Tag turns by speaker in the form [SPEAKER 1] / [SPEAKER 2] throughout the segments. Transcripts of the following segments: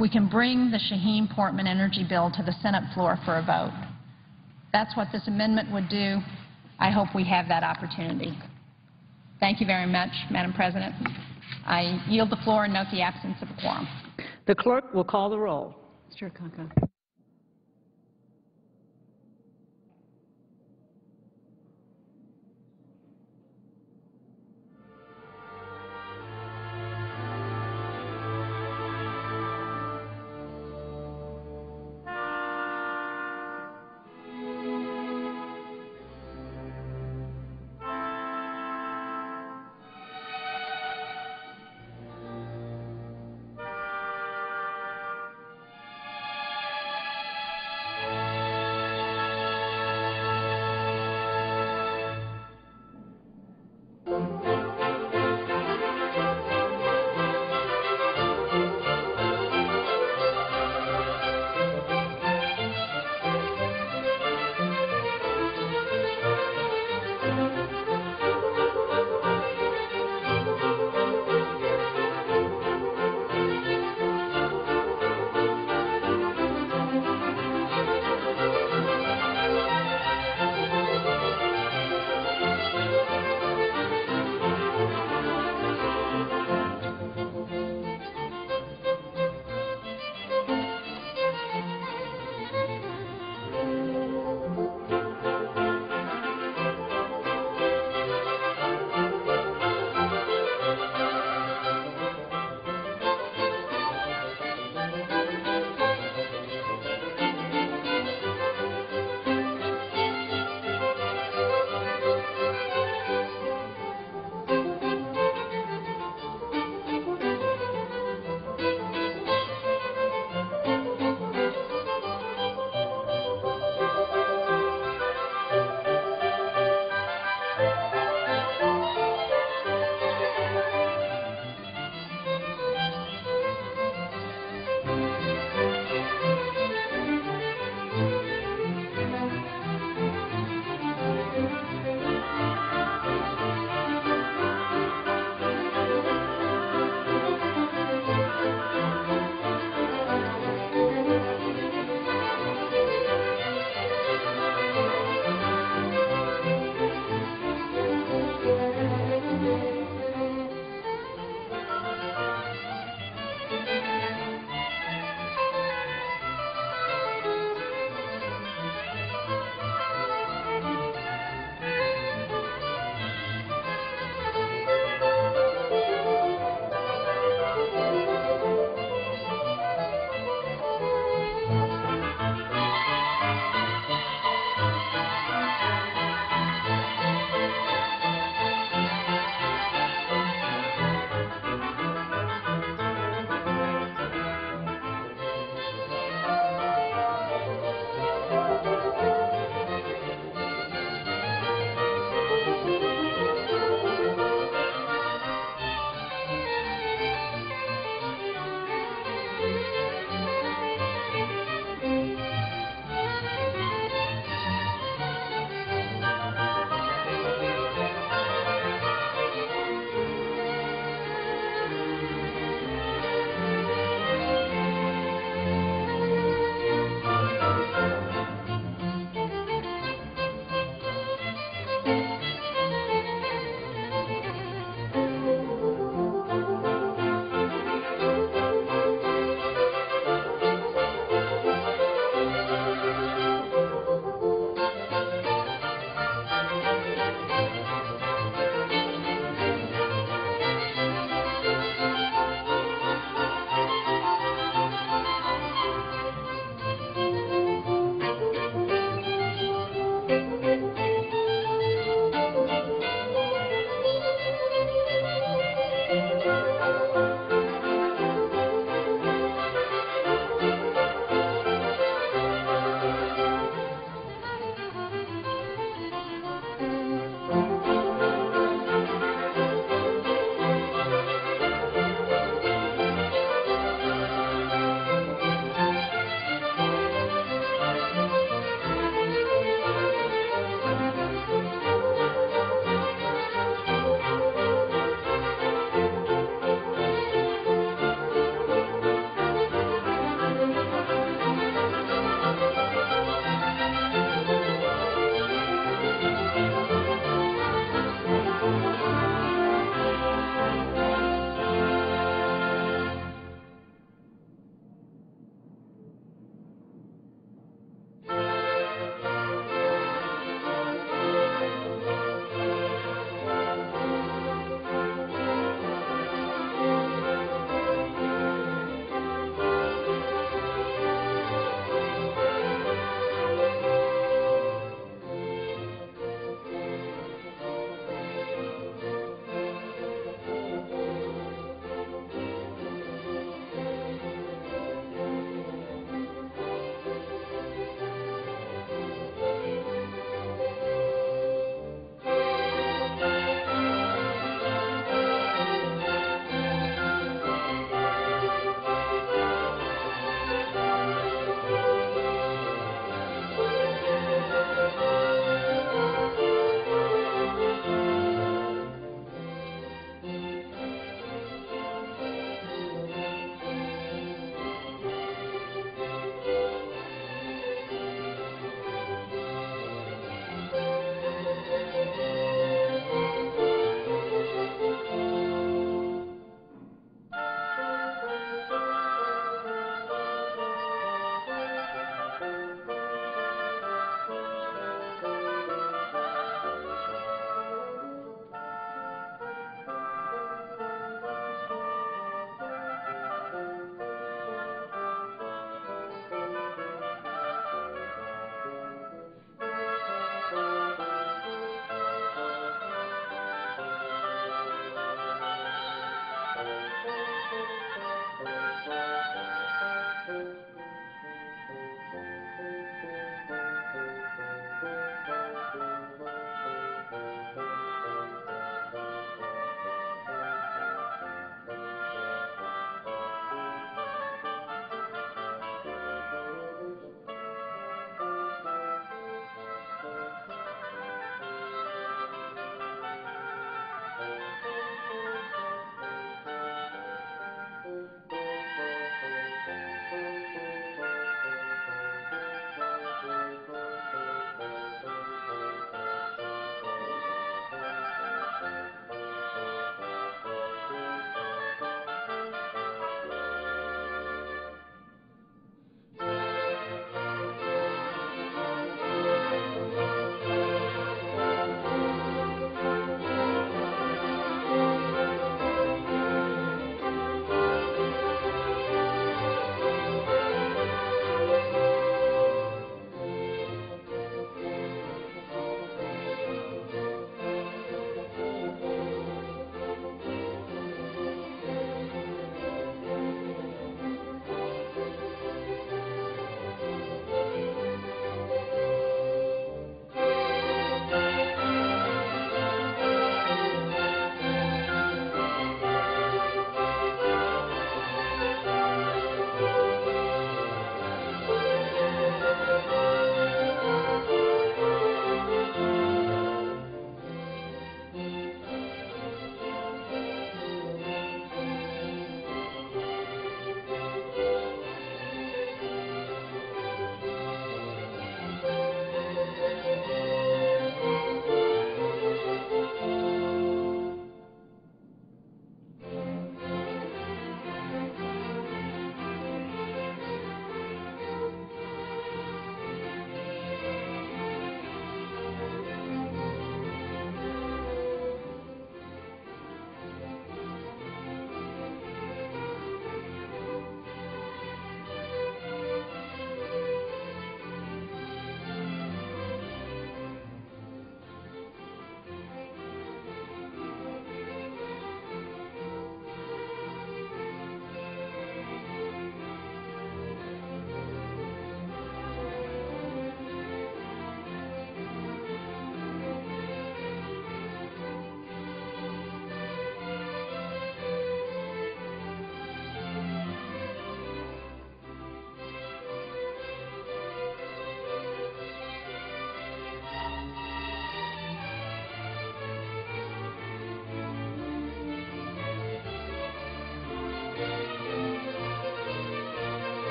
[SPEAKER 1] we can bring the Shaheen-Portman energy bill to the Senate floor for a vote. That's what this amendment would do. I hope we have that opportunity. Thank you very much, Madam President. I yield the floor and note the absence of a quorum.
[SPEAKER 2] The clerk will call the roll.
[SPEAKER 3] Mr. Akaka.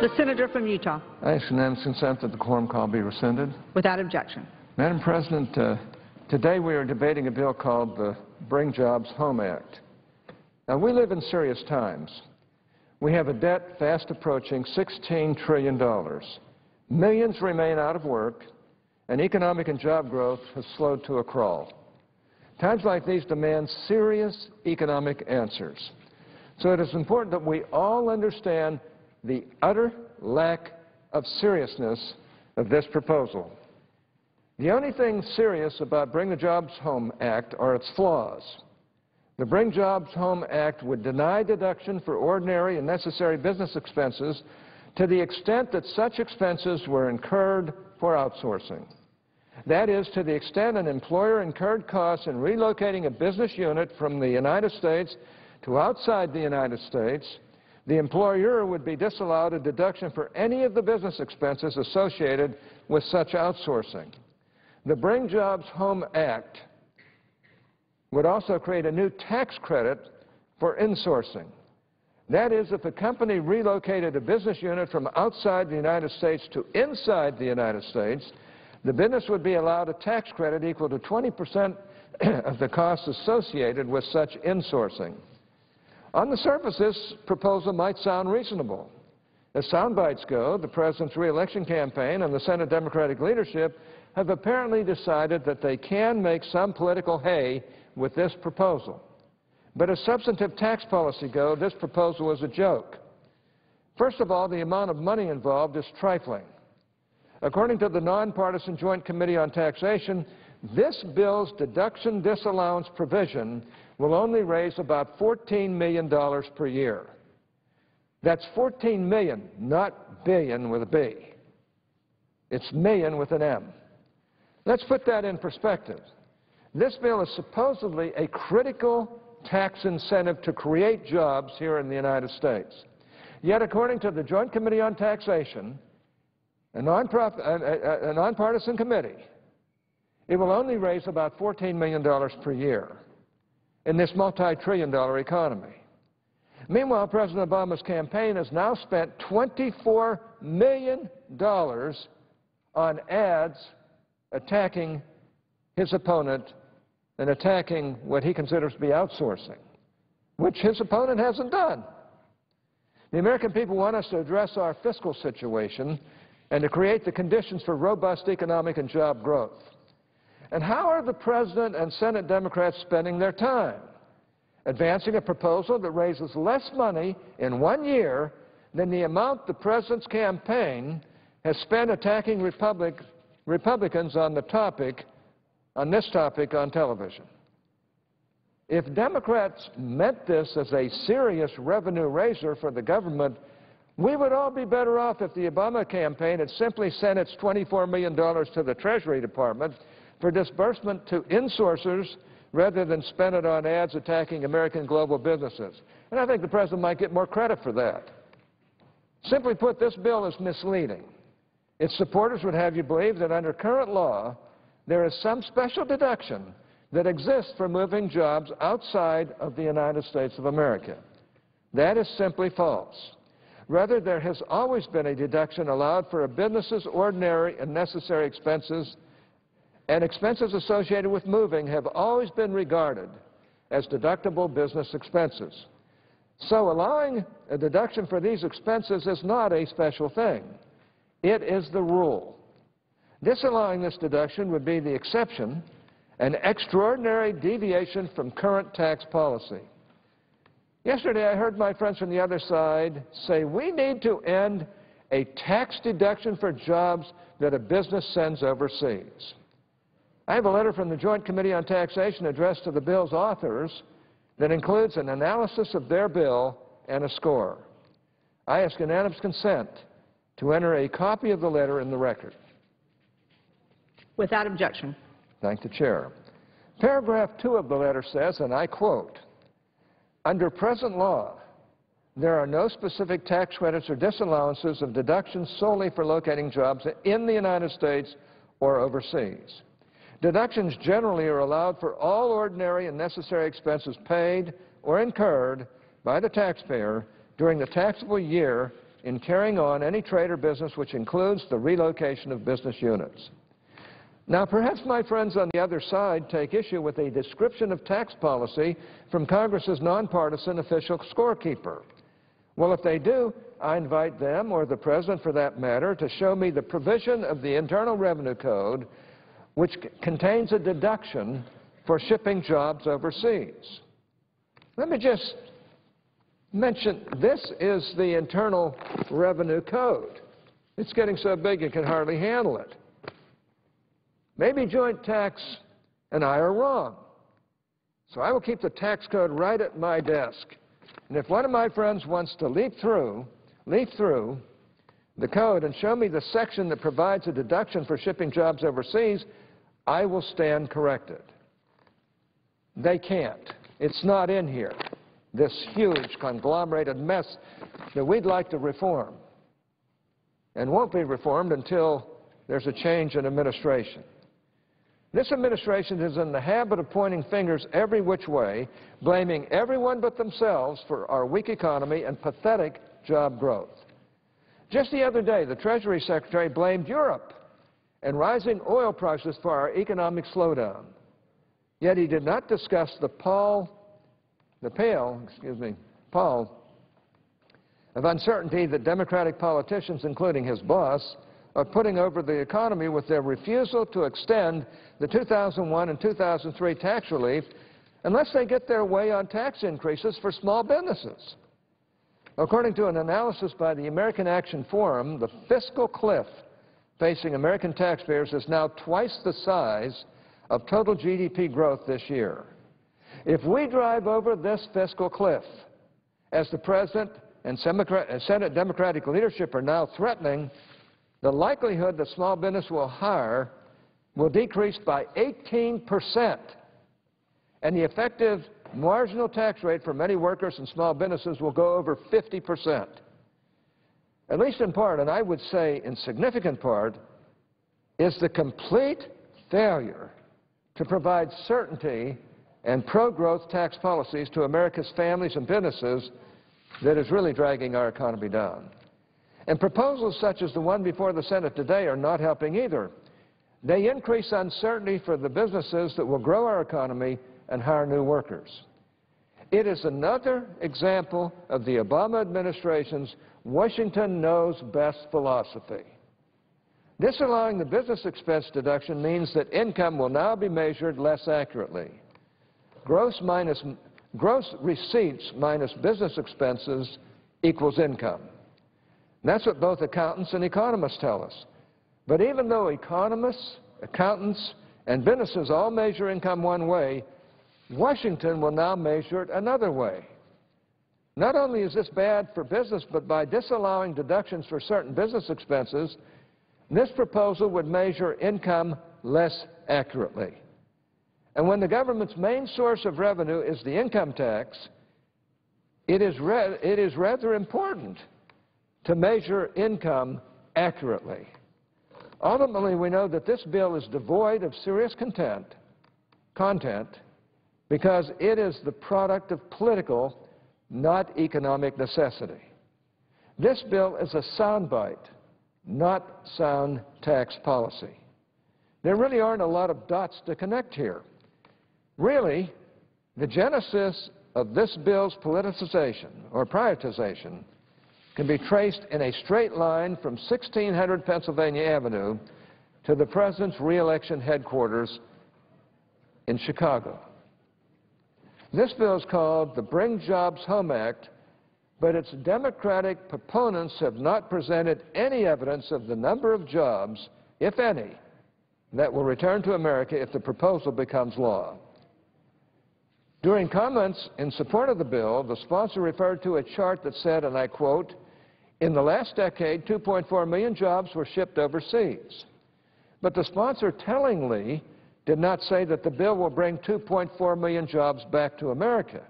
[SPEAKER 2] The Senator from Utah.
[SPEAKER 3] I ask unanimous consent that the quorum call be rescinded.
[SPEAKER 2] Without objection.
[SPEAKER 3] Madam President, today we are debating a bill called the Bring Jobs Home Act. Now, we live in serious times. We have a debt fast approaching $16 trillion. Millions remain out of work, and economic and job growth has slowed to a crawl. Times like these demand serious economic answers. So it is important that we all understand the utter lack of seriousness of this proposal. The only thing serious about Bring the Jobs Home Act are its flaws. The Bring Jobs Home Act would deny deduction for ordinary and necessary business expenses to the extent that such expenses were incurred for outsourcing. That is, to the extent an employer incurred costs in relocating a business unit from the United States to outside the United States, the employer would be disallowed a deduction for any of the business expenses associated with such outsourcing. The Bring Jobs Home Act would also create a new tax credit for insourcing. That is, if a company relocated a business unit from outside the United States to inside the United States, the business would be allowed a tax credit equal to 20% of the costs associated with such insourcing. On the surface, this proposal might sound reasonable. As sound bites go, the President's re-election campaign and the Senate Democratic leadership have apparently decided that they can make some political hay with this proposal. But as substantive tax policy go, this proposal is a joke. First of all, the amount of money involved is trifling. According to the nonpartisan Joint Committee on Taxation, this bill's deduction disallowance provision will only raise about $14 million per year. That's 14 million, not billion with a B. It's million with an M. Let's put that in perspective. This bill is supposedly a critical tax incentive to create jobs here in the United States. Yet, according to the Joint Committee on Taxation, a nonpartisan committee, it will only raise about $14 million per year in this multi-trillion-dollar economy. Meanwhile, President Obama's campaign has now spent $24 million on ads attacking his opponent and attacking what he considers to be outsourcing, which his opponent hasn't done. The American people want us to address our fiscal situation and to create the conditions for robust economic and job growth. And how are the President and Senate Democrats spending their time? Advancing a proposal that raises less money in 1 year than the amount the President's campaign has spent attacking Republicans on this topic on television. If Democrats meant this as a serious revenue raiser for the government, we would all be better off if the Obama campaign had simply sent its $24 million to the Treasury Department for disbursement to insourcers rather than spend it on ads attacking American global businesses. And I think the President might get more credit for that. Simply put, this bill is misleading. Its supporters would have you believe that under current law, there is some special deduction that exists for moving jobs outside of the United States of America. That is simply false. Rather, there has always been a deduction allowed for a business's ordinary and necessary expenses, and expenses associated with moving have always been regarded as deductible business expenses. So allowing a deduction for these expenses is not a special thing. It is the rule. Disallowing this deduction would be the exception, an extraordinary deviation from current tax policy. Yesterday, I heard my friends from the other side say we need to end a tax deduction for jobs that a business sends overseas. I have a letter from the Joint Committee on Taxation addressed to the bill's authors that includes an analysis of their bill and a score. I ask unanimous consent to enter a copy of the letter in the record.
[SPEAKER 2] Without objection.
[SPEAKER 3] Thank the Chair. Paragraph 2 of the letter says, and I quote, "Under present law, there are no specific tax credits or disallowances of deductions solely for locating jobs in the United States or overseas. Deductions generally are allowed for all ordinary and necessary expenses paid or incurred by the taxpayer during the taxable year in carrying on any trade or business which includes the relocation of business units. Now, perhaps my friends on the other side take issue with a description of tax policy from Congress's nonpartisan official scorekeeper. Well, if they do, I invite them, or the President for that matter, to show me the provision of the Internal Revenue Code which contains a deduction for shipping jobs overseas. Let me just mention, this is the Internal Revenue Code. It's getting so big you can hardly handle it. Maybe Joint Tax and I are wrong. So I will keep the tax code right at my desk. And if one of my friends wants to leaf through the code and show me the section that provides a deduction for shipping jobs overseas, I will stand corrected. They can't. It's not in here, this huge conglomerated mess that we'd like to reform and won't be reformed until there's a change in administration. This administration is in the habit of pointing fingers every which way, blaming everyone but themselves for our weak economy and pathetic job growth. Just the other day, the Treasury Secretary blamed Europe and rising oil prices for our economic slowdown. Yet he did not discuss the pall of uncertainty that Democratic politicians, including his boss, are putting over the economy with their refusal to extend the 2001 and 2003 tax relief unless they get their way on tax increases for small businesses. According to an analysis by the American Action Forum, the fiscal cliff facing American taxpayers is now twice the size of total GDP growth this year. If we drive over this fiscal cliff, as the President and Senate Democratic leadership are now threatening, the likelihood that small business will hire will decrease by 18%, and the effective marginal tax rate for many workers and small businesses will go over 50%. At least in part, and I would say in significant part, is the complete failure to provide certainty and pro-growth tax policies to America's families and businesses that is really dragging our economy down. And proposals such as the one before the Senate today are not helping either. They increase uncertainty for the businesses that will grow our economy and hire new workers. It is another example of the Obama administration's Washington knows best philosophy. Disallowing the business expense deduction means that income will now be measured less accurately. Gross receipts minus business expenses equals income. And that's what both accountants and economists tell us. But even though economists, accountants, and businesses all measure income one way, Washington will now measure it another way. Not only is this bad for business, but by disallowing deductions for certain business expenses, this proposal would measure income less accurately. And when the government's main source of revenue is the income tax, it is rather important to measure income accurately. Ultimately, we know that this bill is devoid of serious content because it is the product of political, not economic necessity. This bill is a soundbite, not sound tax policy. There really aren't a lot of dots to connect here. Really, the genesis of this bill's politicization or privatization can be traced in a straight line from 1600 Pennsylvania Avenue to the President's re-election headquarters in Chicago. This bill is called the Bring Jobs Home Act, but its Democratic proponents have not presented any evidence of the number of jobs, if any, that will return to America if the proposal becomes law. During comments in support of the bill, the sponsor referred to a chart that said, and I quote, "In the last decade, 2.4 million jobs were shipped overseas." But the sponsor tellingly did not say that the bill will bring 2.4 million jobs back to America.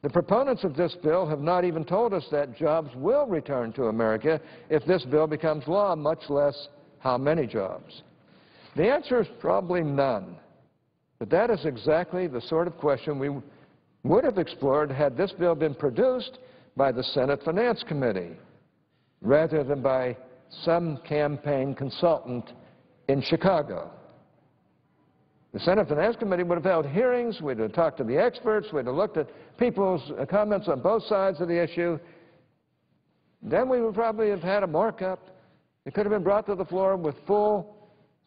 [SPEAKER 3] The proponents of this bill have not even told us that jobs will return to America if this bill becomes law, much less how many jobs. The answer is probably none. But that is exactly the sort of question we would have explored had this bill been produced by the Senate Finance Committee. rather than by some campaign consultant in Chicago. The Senate Finance Committee would have held hearings, we'd have talked to the experts, we'd have looked at people's comments on both sides of the issue. Then we would probably have had a markup. It could have been brought to the floor with full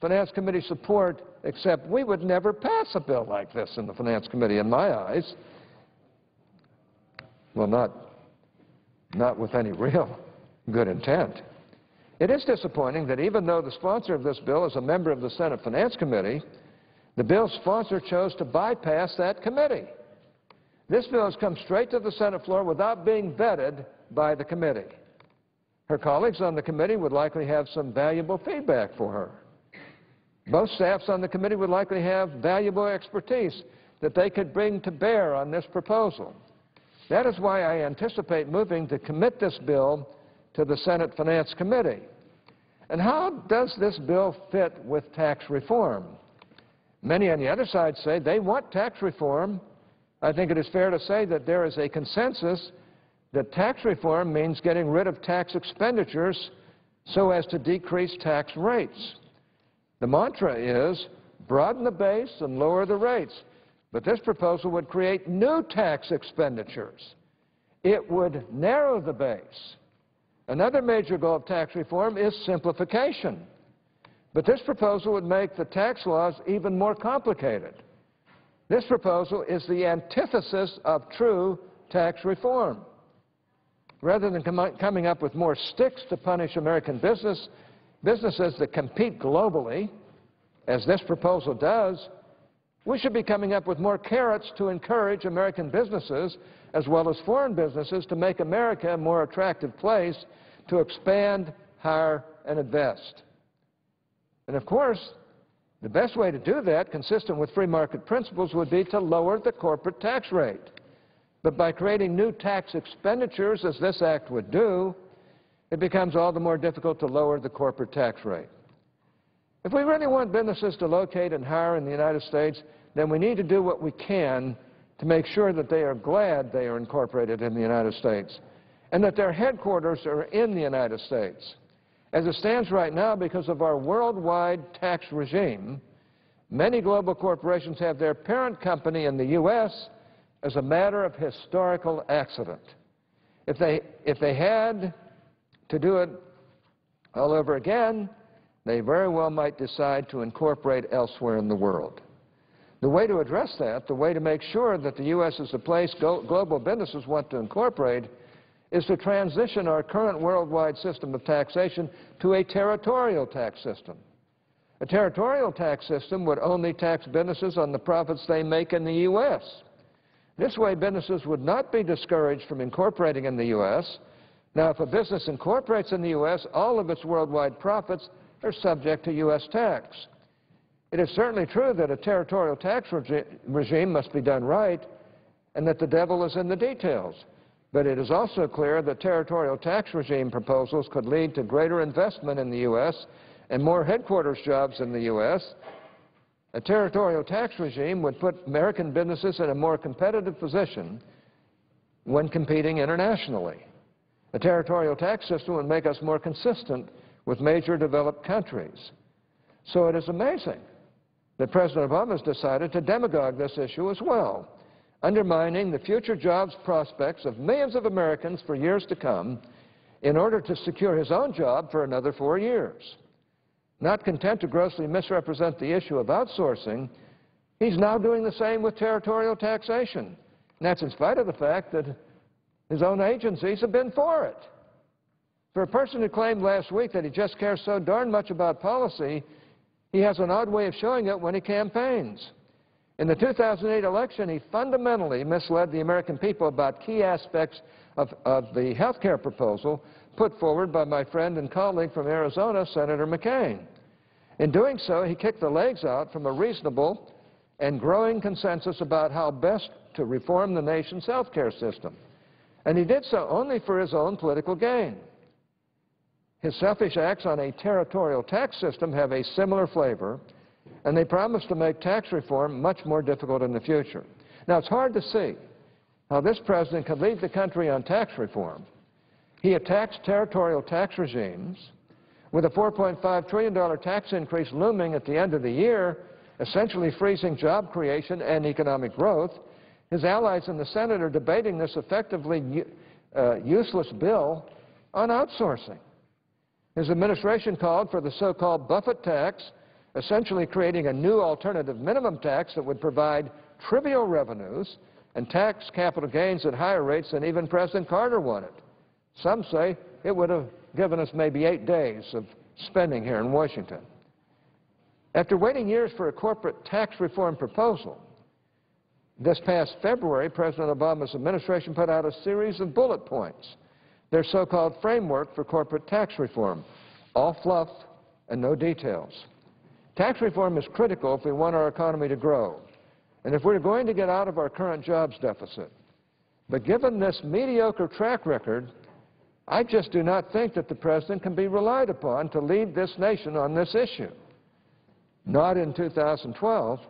[SPEAKER 3] Finance Committee support, except we would never pass a bill like this in the Finance Committee, in my eyes. Well, not with any real good intent. It is disappointing that even though the sponsor of this bill is a member of the Senate Finance Committee, the bill's sponsor chose to bypass that committee. This bill has come straight to the Senate floor without being vetted by the committee. Her colleagues on the committee would likely have some valuable feedback for her. Both staffs on the committee would likely have valuable expertise that they could bring to bear on this proposal. That is why I anticipate moving to commit this bill to the Senate Finance Committee. And how does this bill fit with tax reform? Many on the other side say they want tax reform. I think it is fair to say that there is a consensus that tax reform means getting rid of tax expenditures so as to decrease tax rates. The mantra is broaden the base and lower the rates. But this proposal would create new tax expenditures. It would narrow the base. Another major goal of tax reform is simplification. But this proposal would make the tax laws even more complicated. This proposal is the antithesis of true tax reform. Rather than coming up with more sticks to punish American businesses that compete globally, as this proposal does, we should be coming up with more carrots to encourage American businesses as well as foreign businesses to make America a more attractive place to expand, hire, and invest. And of course, the best way to do that, consistent with free market principles, would be to lower the corporate tax rate. But by creating new tax expenditures, as this act would do, it becomes all the more difficult to lower the corporate tax rate. If we really want businesses to locate and hire in the United States, then we need to do what we can to make sure that they are glad they are incorporated in the United States and that their headquarters are in the United States. As it stands right now, because of our worldwide tax regime, many global corporations have their parent company in the U.S. as a matter of historical accident. If they had to do it all over again, they very well might decide to incorporate elsewhere in the world. The way to address that, the way to make sure that the U.S. is a place global businesses want to incorporate, is to transition our current worldwide system of taxation to a territorial tax system. A territorial tax system would only tax businesses on the profits they make in the U.S. This way, businesses would not be discouraged from incorporating in the U.S. Now, if a business incorporates in the U.S., all of its worldwide profits are subject to U.S. tax. It is certainly true that a territorial tax regime must be done right and that the devil is in the details. But it is also clear that territorial tax regime proposals could lead to greater investment in the U.S. and more headquarters jobs in the U.S. A territorial tax regime would put American businesses in a more competitive position when competing internationally. A territorial tax system would make us more consistent with major developed countries. So it is amazing that President Obama has decided to demagogue this issue as well, undermining the future jobs prospects of millions of Americans for years to come in order to secure his own job for another 4 years. Not content to grossly misrepresent the issue of outsourcing, he's now doing the same with territorial taxation. And that's in spite of the fact that his own agencies have been for it. For a person who claimed last week that he just cares so darn much about policy, he has an odd way of showing it when he campaigns. In the 2008 election, he fundamentally misled the American people about key aspects of the health care proposal put forward by my friend and colleague from Arizona, Senator McCain. In doing so, he kicked the legs out from a reasonable and growing consensus about how best to reform the nation's health care system. And he did so only for his own political gain. His selfish acts on a territorial tax system have a similar flavor, and they promise to make tax reform much more difficult in the future. Now, it's hard to see how this president could lead the country on tax reform He attacks territorial tax regimes. With a $4.5 trillion tax increase looming at the end of the year, essentially freezing job creation and economic growth, his allies in the Senate are debating this effectively useless bill on outsourcing. His administration called for the so-called Buffett tax, essentially creating a new alternative minimum tax that would provide trivial revenues and tax capital gains at higher rates than even President Carter wanted. Some say it would have given us maybe 8 days of spending here in Washington. After waiting years for a corporate tax reform proposal, this past February, President Obama's administration put out a series of bullet points, their so-called framework for corporate tax reform, all fluff and no details. Tax reform is critical if we want our economy to grow and if we're going to get out of our current jobs deficit. But given this mediocre track record, I just do not think that the President can be relied upon to lead this nation on this issue. Not in 2012,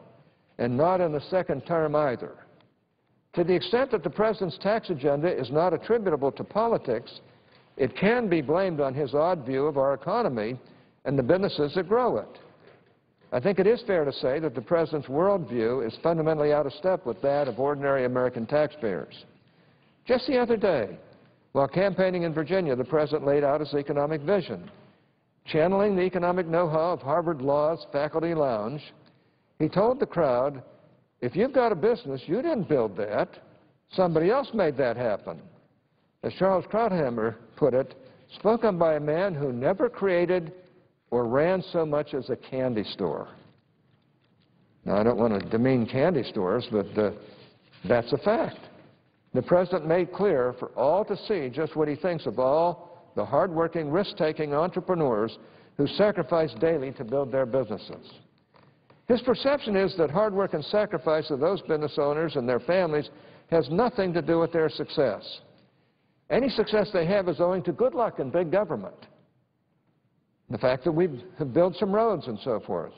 [SPEAKER 3] and not in the second term either. To the extent that the President's tax agenda is not attributable to politics, it can be blamed on his odd view of our economy and the businesses that grow it. I think it is fair to say that the President's worldview is fundamentally out of step with that of ordinary American taxpayers. Just the other day, while campaigning in Virginia, the President laid out his economic vision. Channeling the economic know-how of Harvard Law's faculty lounge, he told the crowd, if you've got a business, you didn't build that. Somebody else made that happen. As Charles Krauthammer put it, spoken by a man who never created or ran so much as a candy store. Now, I don't want to demean candy stores, but that's a fact. The President made clear for all to see just what he thinks of all the hard-working, risk-taking entrepreneurs who sacrifice daily to build their businesses. His perception is that hard work and sacrifice of those business owners and their families has nothing to do with their success. Any success they have is owing to good luck and big government. The fact that we have built some roads and so forth.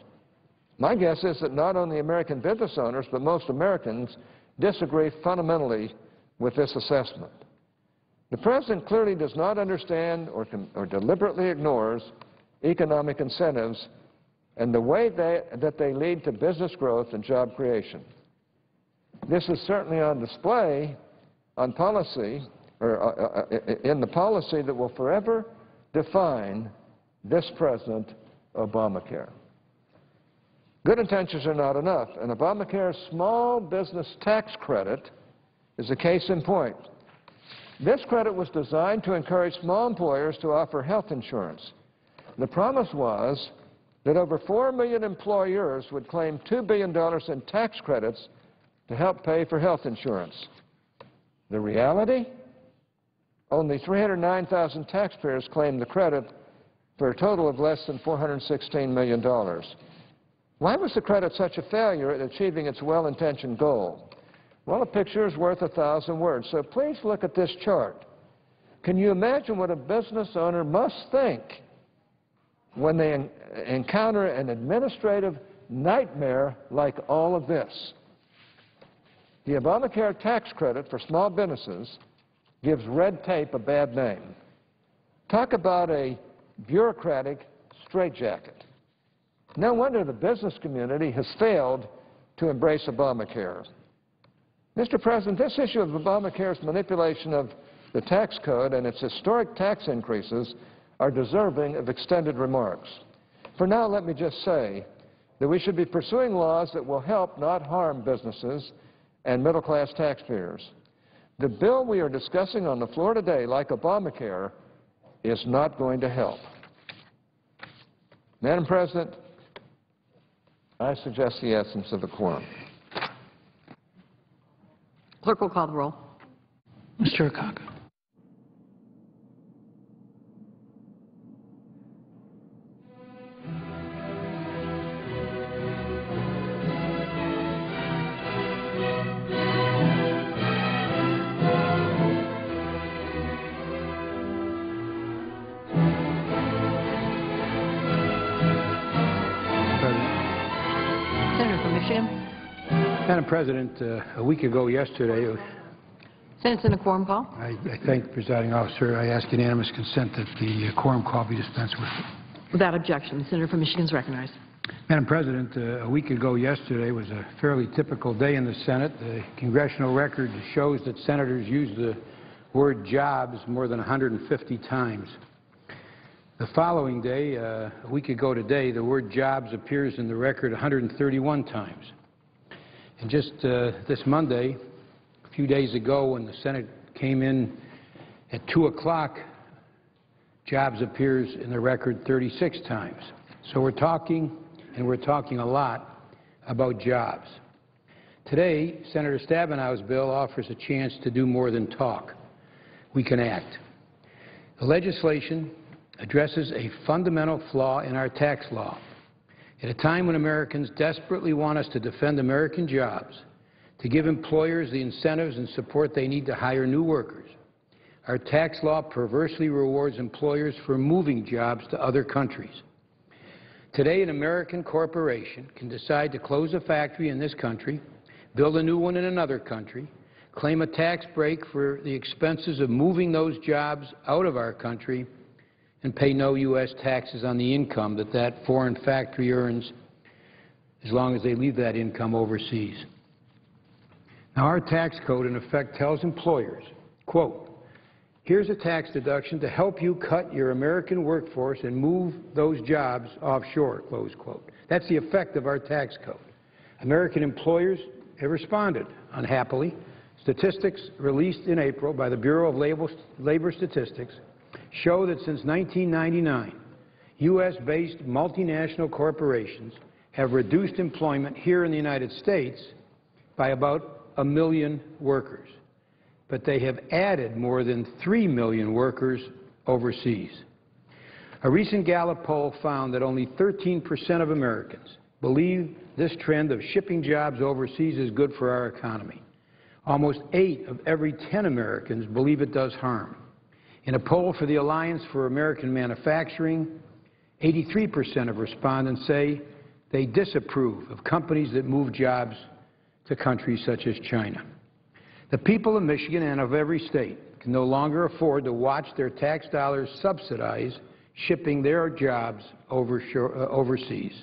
[SPEAKER 3] My guess is that not only American business owners, but most Americans disagree fundamentally with this assessment. The President clearly does not understand or deliberately ignores economic incentives and the way that they lead to business growth and job creation. This is certainly on display on policy, or in the policy that will forever define this President, Obamacare. Good intentions are not enough, and Obamacare's small business tax credit is a case in point. This credit was designed to encourage small employers to offer health insurance. The promise was that over 4 million employers would claim $2 billion in tax credits to help pay for health insurance. The reality? Only 309,000 taxpayers claimed the credit for a total of less than $416 million. Why was the credit such a failure at achieving its well-intentioned goal? Well, a picture is worth 1,000 words, so please look at this chart. Can you imagine what a business owner must think when they encounter an administrative nightmare like all of this? The Obamacare tax credit for small businesses gives red tape a bad name. Talk about a bureaucratic straitjacket. No wonder the business community has failed to embrace Obamacare. Mr. President, this issue of Obamacare's manipulation of the tax code and its historic tax increases are deserving of extended remarks. For now, let me just say that we should be pursuing laws that will help, not harm, businesses and middle-class taxpayers. The bill we are discussing on the floor today, like Obamacare, is not going to help. Madam President, I suggest the essence of a quorum.
[SPEAKER 2] Clerk will call the roll.
[SPEAKER 4] Mr. Akaka.
[SPEAKER 2] Senator from Michigan.
[SPEAKER 4] Madam President, a week ago yesterday,
[SPEAKER 2] Senate's in a quorum call.
[SPEAKER 4] I thank the presiding officer. I ask unanimous consent that the quorum call be dispensed with.
[SPEAKER 2] Without objection, the senator from Michigan is recognized.
[SPEAKER 4] Madam President, a week ago yesterday was a fairly typical day in the Senate. The congressional record shows that senators used the word jobs more than 150 times. The following day, a week ago today, the word jobs appears in the record 131 times. And just this Monday, a few days ago, when the Senate came in at 2 o'clock, jobs appears in the record 36 times. So we're talking, and we're talking a lot, about jobs. Today, Senator Stabenow's bill offers a chance to do more than talk. We can act. The legislation addresses a fundamental flaw in our tax law. At a time when Americans desperately want us to defend American jobs, to give employers the incentives and support they need to hire new workers, our tax law perversely rewards employers for moving jobs to other countries. Today, an American corporation can decide to close a factory in this country, build a new one in another country, claim a tax break for the expenses of moving those jobs out of our country, and pay no U.S. taxes on the income that that foreign factory earns as long as they leave that income overseas. Now, our tax code, in effect, tells employers, quote, here's a tax deduction to help you cut your American workforce and move those jobs offshore, close quote. That's the effect of our tax code. American employers have responded, unhappily. Statistics released in April by the Bureau of Labor Statistics show that since 1999, U.S.-based multinational corporations have reduced employment here in the United States by about 1 million workers. But they have added more than 3 million workers overseas. A recent Gallup poll found that only 13% of Americans believe this trend of shipping jobs overseas is good for our economy. Almost 8 of every 10 Americans believe it does harm. In a poll for the Alliance for American Manufacturing, 83% of respondents say they disapprove of companies that move jobs to countries such as China. The people of Michigan and of every state can no longer afford to watch their tax dollars subsidize shipping their jobs overseas.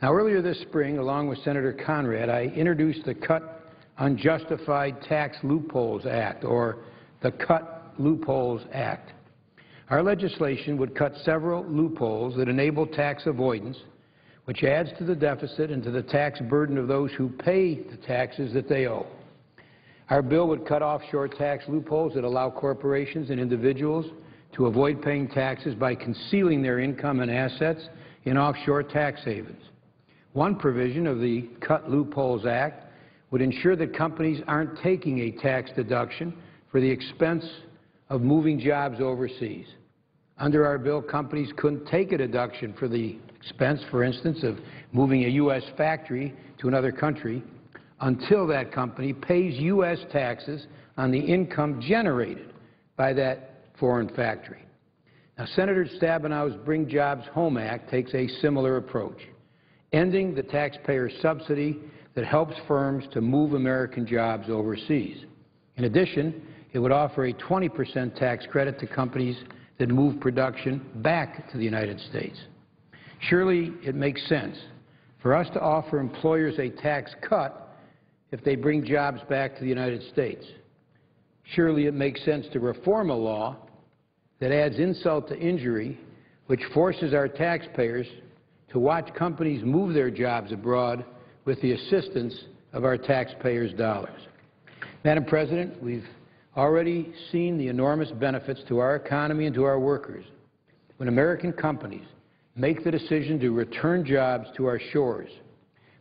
[SPEAKER 4] Now, earlier this spring, along with Senator Conrad, I introduced the Cut Unjustified Tax Loopholes Act, or the Cut Loopholes Act. Our legislation would cut several loopholes that enable tax avoidance, which adds to the deficit and to the tax burden of those who pay the taxes that they owe. Our bill would cut offshore tax loopholes that allow corporations and individuals to avoid paying taxes by concealing their income and assets in offshore tax havens. One provision of the Cut Loopholes Act would ensure that companies aren't taking a tax deduction for the expense of moving jobs overseas. Under our bill, companies couldn't take a deduction for the expense, for instance, of moving a U.S. factory to another country until that company pays U.S. taxes on the income generated by that foreign factory. Now, Senator Stabenow's Bring Jobs Home Act takes a similar approach, ending the taxpayer subsidy that helps firms to move American jobs overseas. In addition, it would offer a 20% tax credit to companies that move production back to the United States. Surely it makes sense for us to offer employers a tax cut if they bring jobs back to the United States. Surely it makes sense to reform a law that adds insult to injury, which forces our taxpayers to watch companies move their jobs abroad with the assistance of our taxpayers' dollars. Madam President, we've already seen the enormous benefits to our economy and to our workers when American companies make the decision to return jobs to our shores.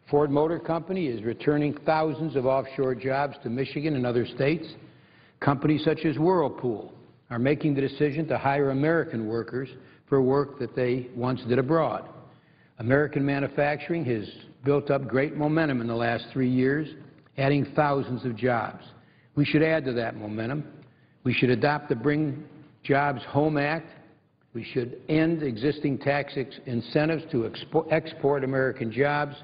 [SPEAKER 4] Ford Motor Company is returning thousands of offshore jobs to Michigan and other states. Companies such as Whirlpool are making the decision to hire American workers for work that they once did abroad. American manufacturing has built up great momentum in the last 3 years, adding thousands of jobs. We should add to that momentum. We should adopt the Bring Jobs Home Act. We should end existing tax incentives to export American jobs.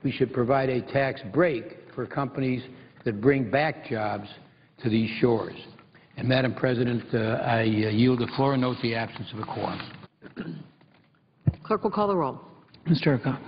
[SPEAKER 4] We should provide a tax break for companies that bring back jobs to these shores. And, Madam President, I yield the floor and note the absence of a quorum.
[SPEAKER 2] Clerk will call the roll.
[SPEAKER 5] Mr. Urquhart.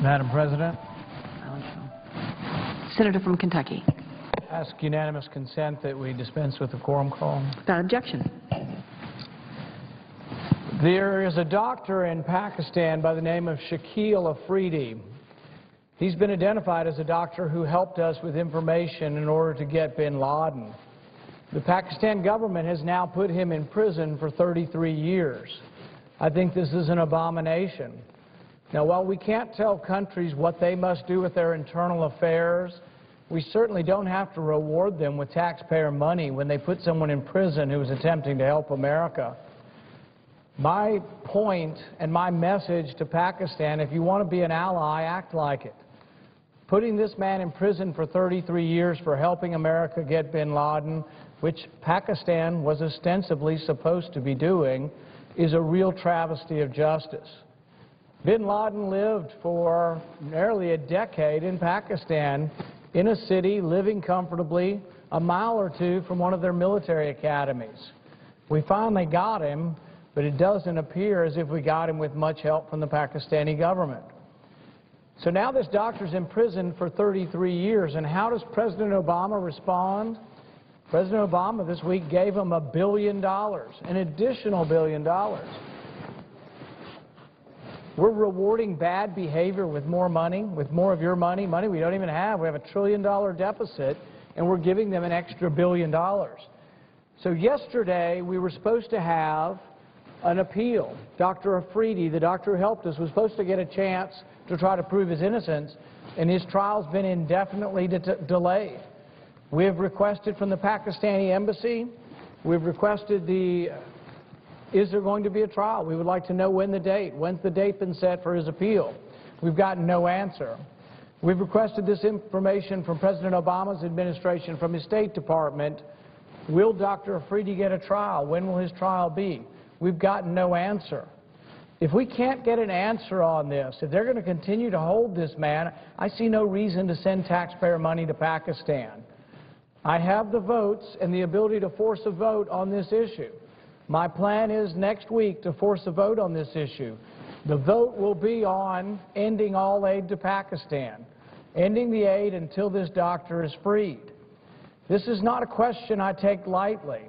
[SPEAKER 5] Madam President,
[SPEAKER 2] Senator from Kentucky.
[SPEAKER 5] ask unanimous consent that we dispense with the quorum call.
[SPEAKER 2] Without objection.
[SPEAKER 5] There is a doctor in Pakistan by the name of Shakil Afridi. He's been identified as a doctor who helped us with information in order to get bin Laden. The Pakistan government has now put him in prison for 33 years. I think this is an abomination. Now, while we can't tell countries what they must do with their internal affairs, we certainly don't have to reward them with taxpayer money when they put someone in prison who is attempting to help America. My point and my message to Pakistan, if you want to be an ally, act like it. Putting this man in prison for 33 years for helping America get bin Laden, which Pakistan was ostensibly supposed to be doing, is a real travesty of justice. Bin Laden lived for nearly a decade in Pakistan, in a city, living comfortably, a mile or two from one of their military academies. We finally got him, but it doesn't appear as if we got him with much help from the Pakistani government. So now this doctor's in prison for 33 years, and how does President Obama respond? President Obama this week gave him $1 billion, an additional $1 billion. We're rewarding bad behavior with more money, with more of your money, money we don't even have. We have $1 trillion deficit, and we're giving them an extra $1 billion. So yesterday, we were supposed to have an appeal. Dr. Afridi, the doctor who helped us, was supposed to get a chance to try to prove his innocence, and his trial's been indefinitely delayed. We have requested from the Pakistani embassy, we've requested is there going to be a trial? We would like to know when's the date been set for his appeal? We've gotten no answer. We've requested this information from President Obama's administration, from his State Department. Will Dr. Afridi get a trial? When will his trial be? We've gotten no answer. If we can't get an answer on this, if they're going to continue to hold this man, I see no reason to send taxpayer money to Pakistan. I have the votes and the ability to force a vote on this issue. My plan is next week to force a vote on this issue. The vote will be on ending all aid to Pakistan, ending the aid until this doctor is freed. This is not a question I take lightly.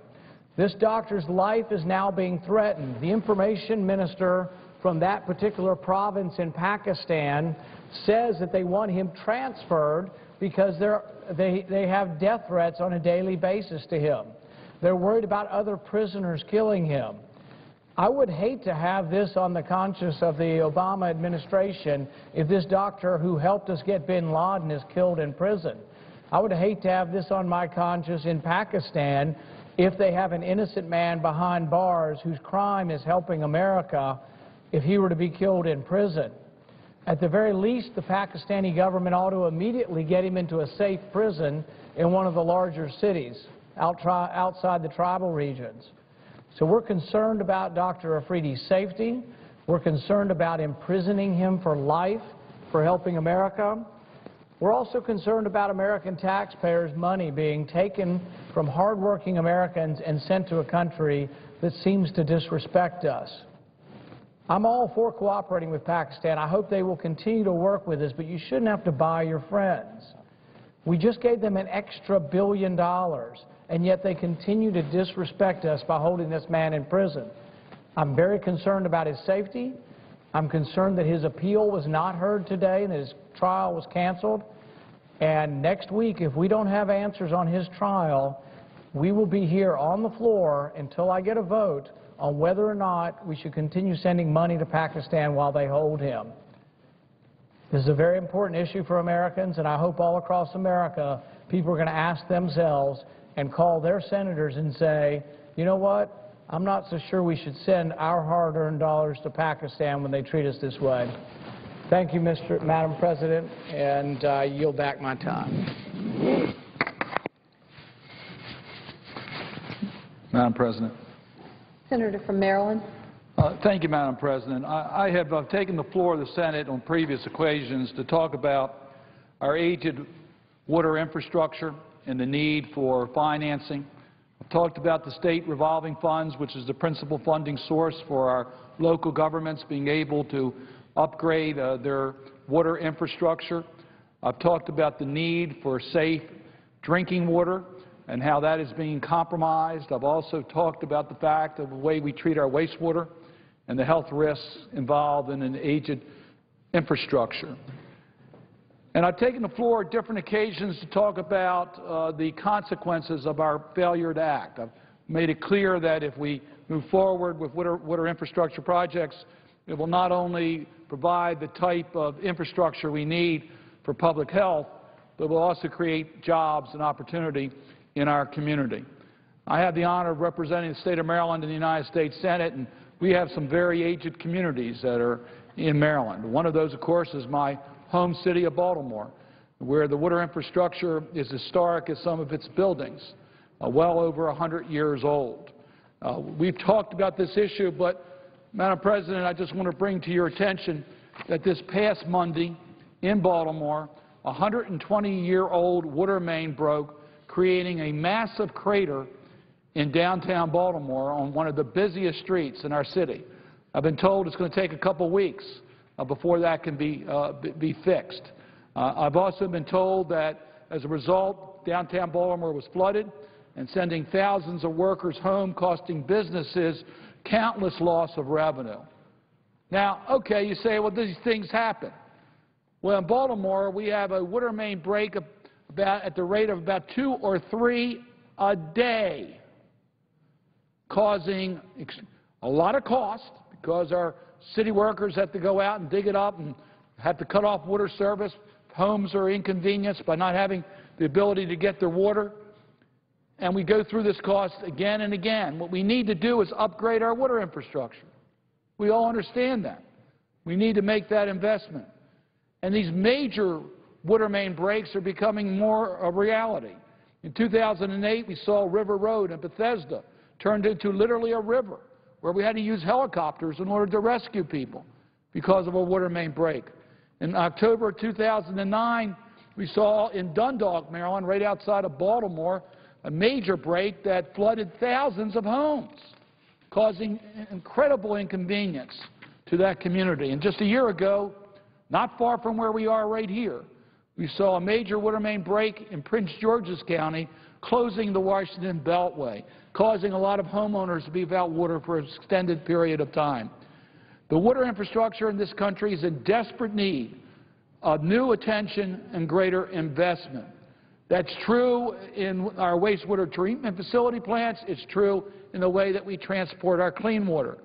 [SPEAKER 5] This doctor's life is now being threatened. The information minister from that particular province in Pakistan says that they want him transferred because they have death threats on a daily basis to him. They're worried about other prisoners killing him. I would hate to have this on the conscience of the Obama administration if this doctor who helped us get bin Laden is killed in prison. I would hate to have this on my conscience in Pakistan if they have an innocent man behind bars whose crime is helping America if he were to be killed in prison. At the very least, the Pakistani government ought to immediately get him into a safe prison in one of the larger cities outside the tribal regions. So we're concerned about Dr. Afridi's safety. We're concerned about imprisoning him for life for helping America. We're also concerned about American taxpayers' money being taken from hardworking Americans and sent to a country that seems to disrespect us. I'm all for cooperating with Pakistan. I hope they will continue to work with us, but you shouldn't have to buy your friends. We just gave them an extra $1 billion, and yet they continue to disrespect us by holding this man in prison. I'm very concerned about his safety. I'm concerned that his appeal was not heard today and that his trial was canceled. And next week, if we don't have answers on his trial, we will be here on the floor until I get a vote on whether or not we should continue sending money to Pakistan while they hold him. This is a very important issue for Americans, and I hope all across America people are going to ask themselves and call their senators and say, you know what, I'm not so sure we should send our hard-earned dollars to Pakistan when they treat us this way. Thank you, Madam President, and I yield back my time.
[SPEAKER 6] Madam President.
[SPEAKER 2] Senator from Maryland.
[SPEAKER 6] Thank you, Madam President. I have taken the floor of the Senate on previous occasions to talk about our aged water infrastructure and the need for financing. I've talked about the state revolving funds, which is the principal funding source for our local governments being able to upgrade their water infrastructure. I've talked about the need for safe drinking water and how that is being compromised. I've also talked about the fact of the way we treat our wastewater and the health risks involved in an aged infrastructure. And I've taken the floor at different occasions to talk about the consequences of our failure to act. I've made it clear that if we move forward with water infrastructure projects, it will not only provide the type of infrastructure we need for public health, but will also create jobs and opportunity in our community. I have the honor of representing the state of Maryland in the United States Senate, and we have some very aged communities that are in Maryland. One of those, of course, is my home city of Baltimore, where the water infrastructure is historic as some of its buildings, well over 100 years old. We've talked about this issue, but, Madam President, I just want to bring to your attention that this past Monday in Baltimore, a 120-year-old water main broke, creating a massive crater in downtown Baltimore on one of the busiest streets in our city. I've been told it's going to take a couple weeks before that can be fixed. I've also been told that as a result, downtown Baltimore was flooded and sending thousands of workers home, costing businesses countless loss of revenue. Now, okay, you say, well, these things happen. Well, in Baltimore, we have a water main break at the rate of about 2 or 3 a day, causing a lot of cost because our city workers have to go out and dig it up and have to cut off water service. Homes are inconvenienced by not having the ability to get their water. And we go through this cost again and again. What we need to do is upgrade our water infrastructure. We all understand that. We need to make that investment. And these major water main breaks are becoming more a reality. In 2008, we saw River Road in Bethesda turned into literally a river, where we had to use helicopters in order to rescue people because of a water main break. In October 2009, we saw in Dundalk, Maryland, right outside of Baltimore, a major break that flooded thousands of homes, causing incredible inconvenience to that community. And just a year ago, not far from where we are right here, we saw a major water main break in Prince George's County, closing the Washington Beltway, causing a lot of homeowners to be without water for an extended period of time. The water infrastructure in this country is in desperate need of new attention and greater investment. That's true in our wastewater treatment facility plants. It's true in the way that we transport our clean water.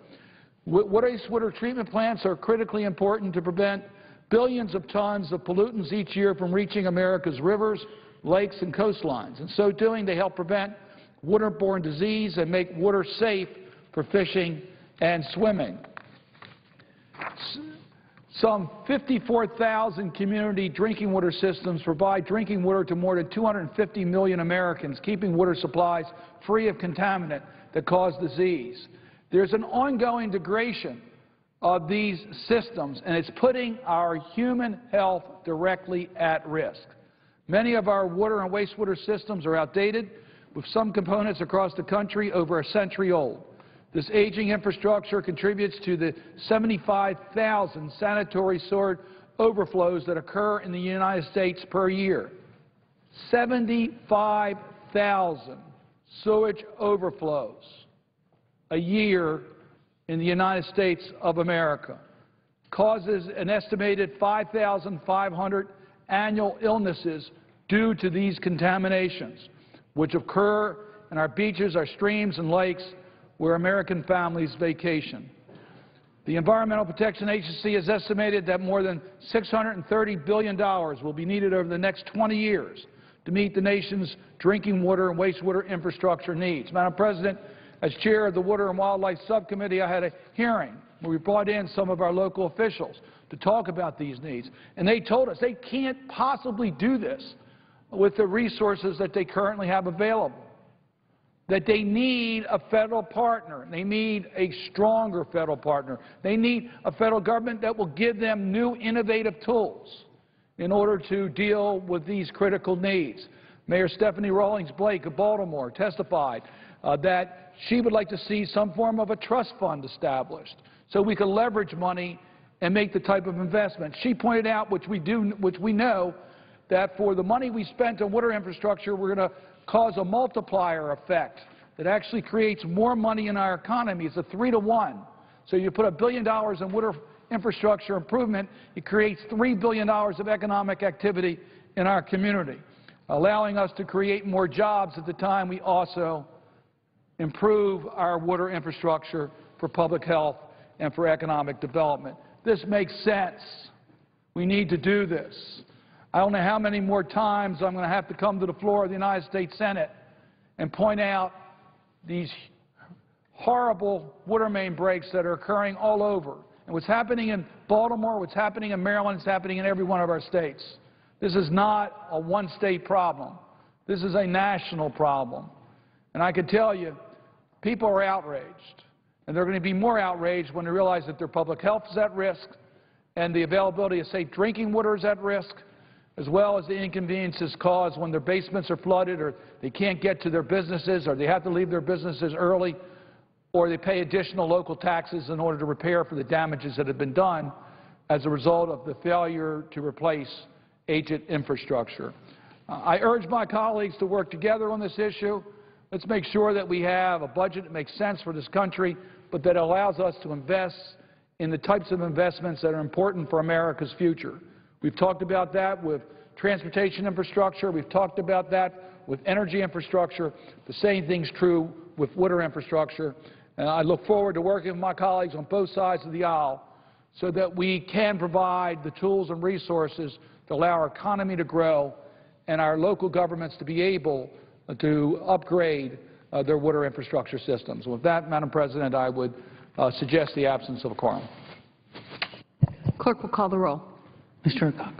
[SPEAKER 6] Wastewater treatment plants are critically important to prevent billions of tons of pollutants each year from reaching America's rivers, lakes, and coastlines. In so doing, they help prevent waterborne disease and make water safe for fishing and swimming. Some 54,000 community drinking water systems provide drinking water to more than 250 million Americans, keeping water supplies free of contaminant that cause disease. There's an ongoing degradation of these systems, and it's putting our human health directly at risk. Many of our water and wastewater systems are outdated, with some components across the country over a century old. This aging infrastructure contributes to the 75,000 sanitary sewer overflows that occur in the United States per year. 75,000 sewage overflows a year in the United States of America, causes an estimated 5,500 annual illnesses due to these contaminations, which occur in our beaches, our streams, and lakes where American families vacation. The Environmental Protection Agency has estimated that more than $630 billion will be needed over the next 20 years to meet the nation's drinking water and wastewater infrastructure needs. Madam President, as chair of the Water and Wildlife Subcommittee, I had a hearing where we brought in some of our local officials to talk about these needs. And they told us they can't possibly do this with the resources that they currently have available, that they need a federal partner. They need a stronger federal partner. They need a federal government that will give them new innovative tools in order to deal with these critical needs. Mayor Stephanie Rawlings Blake of Baltimore testified that she would like to see some form of a trust fund established so we can leverage money and make the type of investment. She pointed out, which we know, that for the money we spent on water infrastructure, we're going to cause a multiplier effect that actually creates more money in our economy. It's a 3-to-1. So you put $1 billion in water infrastructure improvement, it creates $3 billion of economic activity in our community, allowing us to create more jobs at the time we also improve our water infrastructure for public health and for economic development. This makes sense. We need to do this. I don't know how many more times I'm going to have to come to the floor of the United States Senate and point out these horrible water main breaks that are occurring all over. And what's happening in Baltimore, what's happening in Maryland, is happening in every one of our states. This is not a one-state problem. This is a national problem. And I can tell you, people are outraged. And they're going to be more outraged when they realize that their public health is at risk and the availability of safe drinking water is at risk, as well as the inconveniences caused when their basements are flooded or they can't get to their businesses or they have to leave their businesses early or they pay additional local taxes in order to repair for the damages that have been done as a result of the failure to replace aged infrastructure. I urge my colleagues to work together on this issue. Let's make sure that we have a budget that makes sense for this country, but that allows us to invest in the types of investments that are important for America's future. We've talked about that with transportation infrastructure. We've talked about that with energy infrastructure. The same thing's true with water infrastructure. And I look forward to working with my colleagues on both sides of the aisle so that we can provide the tools and resources to allow our economy to grow and our local governments to be able to upgrade their water infrastructure systems. With that, Madam President, I would suggest the absence of a quorum.
[SPEAKER 2] Clerk will call the roll.
[SPEAKER 7] Mr. Aycock.